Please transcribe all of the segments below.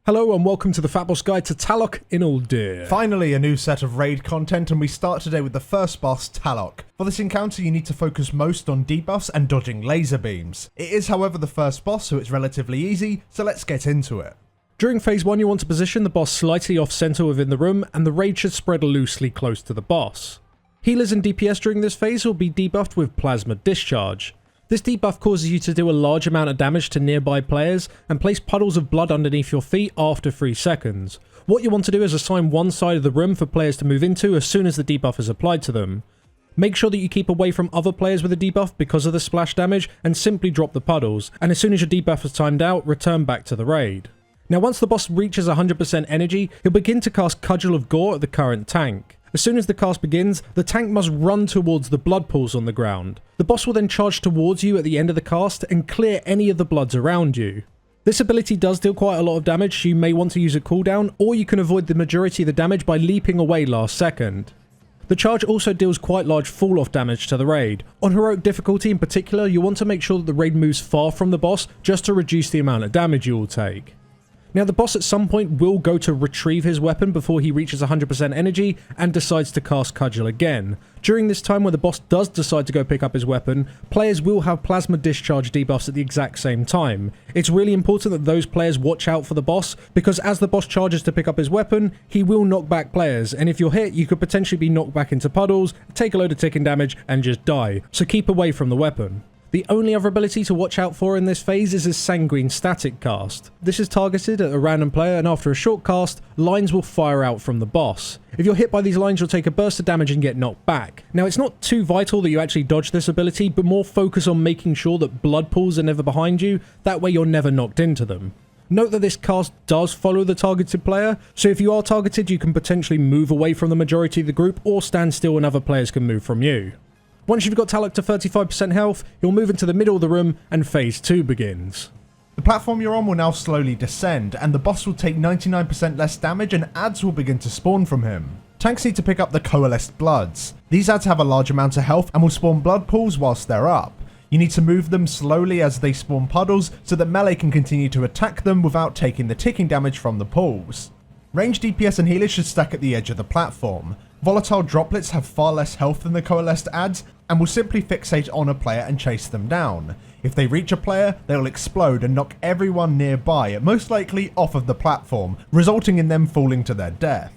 Hello and welcome to the FatBoss Guide to Taloc in Uldir. Finally, a new set of raid content, and we start today with the first boss, Taloc. For this encounter, you need to focus most on debuffs and dodging laser beams. It is, however, the first boss, so it's relatively easy, so let's get into it. During phase 1, you want to position the boss slightly off-center within the room, and the raid should spread loosely close to the boss. Healers and DPS during this phase will be debuffed with Plasma Discharge. This debuff causes you to do a large amount of damage to nearby players and place puddles of blood underneath your feet after 3 seconds. What you want to do is assign one side of the room for players to move into as soon as the debuff is applied to them. Make sure that you keep away from other players with a debuff because of the splash damage and simply drop the puddles, and as soon as your debuff is timed out, return back to the raid. Now once the boss reaches 100% energy, he'll begin to cast Cudgel of Gore at the current tank. As soon as the cast begins, the tank must run towards the blood pools on the ground. The boss will then charge towards you at the end of the cast and clear any of the bloods around you. This ability does deal quite a lot of damage, so you may want to use a cooldown, or you can avoid the majority of the damage by leaping away last second. The charge also deals quite large fall-off damage to the raid. On heroic difficulty in particular, you want to make sure that the raid moves far from the boss just to reduce the amount of damage you will take. Now the boss at some point will go to retrieve his weapon before he reaches 100% energy and decides to cast Cudgel again. During this time when the boss does decide to go pick up his weapon, players will have Plasma Discharge debuffs at the exact same time. It's really important that those players watch out for the boss, because as the boss charges to pick up his weapon, he will knock back players, and if you're hit, you could potentially be knocked back into puddles, take a load of ticking damage, and just die, so keep away from the weapon. The only other ability to watch out for in this phase is his Sanguine Static cast. This is targeted at a random player, and after a short cast, lines will fire out from the boss. If you're hit by these lines, you'll take a burst of damage and get knocked back. Now it's not too vital that you actually dodge this ability, but more focus on making sure that blood pools are never behind you, that way you're never knocked into them. Note that this cast does follow the targeted player, so if you are targeted you can potentially move away from the majority of the group or stand still and other players can move from you. Once you've got Taloc to 35% health, you'll move into the middle of the room and phase 2 begins. The platform you're on will now slowly descend, and the boss will take 99% less damage and adds will begin to spawn from him. Tanks need to pick up the Coalesced Bloods. These adds have a large amount of health and will spawn blood pools whilst they're up. You need to move them slowly as they spawn puddles so that melee can continue to attack them without taking the ticking damage from the pools. Ranged DPS and healers should stack at the edge of the platform. Volatile droplets have far less health than the coalesced adds and will simply fixate on a player and chase them down. If they reach a player, they will explode and knock everyone nearby, most likely off of the platform, resulting in them falling to their death.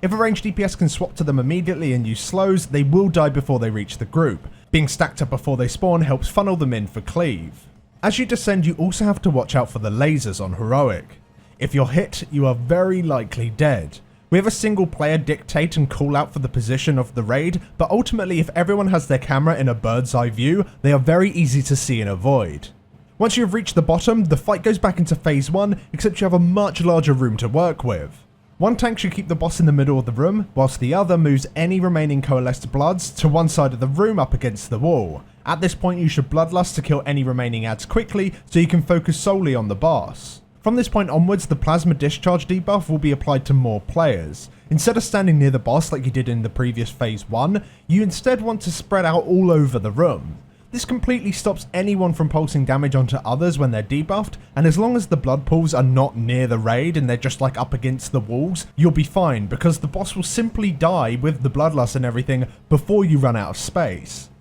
If a ranged DPS can swap to them immediately and use slows, they will die before they reach the group. Being stacked up before they spawn helps funnel them in for cleave. As you descend, you also have to watch out for the lasers on heroic. If you're hit, you are very likely dead. We have a single player dictate and call out for the position of the raid, but ultimately if everyone has their camera in a bird's eye view, they are very easy to see and avoid. Once you have reached the bottom, the fight goes back into phase 1, except you have a much larger room to work with. One tank should keep the boss in the middle of the room, whilst the other moves any remaining coalesced bloods to one side of the room up against the wall. At this point you should bloodlust to kill any remaining adds quickly, so you can focus solely on the boss. From this point onwards, the Plasma Discharge debuff will be applied to more players. Instead of standing near the boss like you did in the previous phase 1, you instead want to spread out all over the room. This completely stops anyone from pulsing damage onto others when they're debuffed, and as long as the blood pools are not near the raid and they're just like up against the walls, you'll be fine because the boss will simply die with the bloodlust and everything before you run out of space.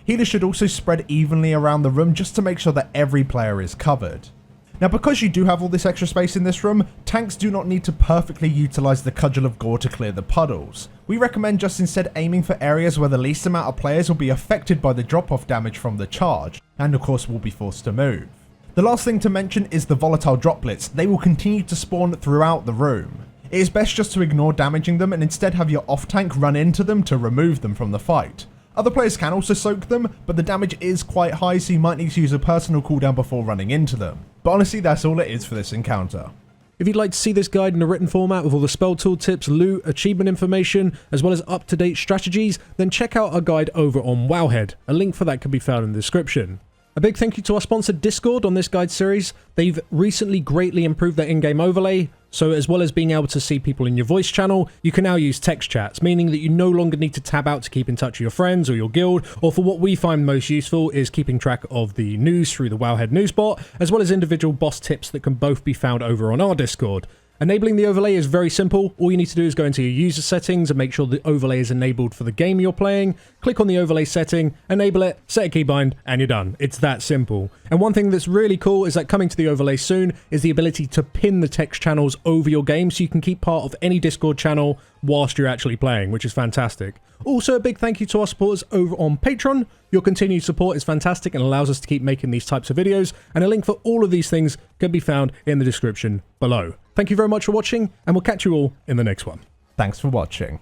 Healers should also spread evenly around the room just to make sure that every player is covered. Now because you do have all this extra space in this room, tanks do not need to perfectly utilise the Cudgel of Gore to clear the puddles. We recommend just instead aiming for areas where the least amount of players will be affected by the drop-off damage from the charge, and of course will be forced to move. The last thing to mention is the volatile droplets. They will continue to spawn throughout the room. It is best just to ignore damaging them and instead have your off-tank run into them to remove them from the fight. Other players can also soak them, but the damage is quite high, so you might need to use a personal cooldown before running into them. But honestly, that's all it is for this encounter. If you'd like to see this guide in a written format with all the spell tool tips, loot, achievement information, as well as up-to-date strategies, then check out our guide over on Wowhead. A link for that can be found in the description. A big thank you to our sponsor Discord on this guide series. They've recently greatly improved their in-game overlay. So as well as being able to see people in your voice channel, you can now use text chats, meaning that you no longer need to tab out to keep in touch with your friends or your guild, or for what we find most useful is keeping track of the news through the Wowhead news bot, as well as individual boss tips that can both be found over on our Discord. Enabling the overlay is very simple. All you need to do is go into your user settings and make sure the overlay is enabled for the game you're playing. Click on the overlay setting, enable it, set a keybind, and you're done. It's that simple. And one thing that's really cool is that coming to the overlay soon is the ability to pin the text channels over your game so you can keep part of any Discord channel whilst you're actually playing, which is fantastic. Also, a big thank you to our supporters over on Patreon. Your continued support is fantastic and allows us to keep making these types of videos, and a link for all of these things can be found in the description below. Thank you very much for watching, and we'll catch you all in the next one. Thanks for watching.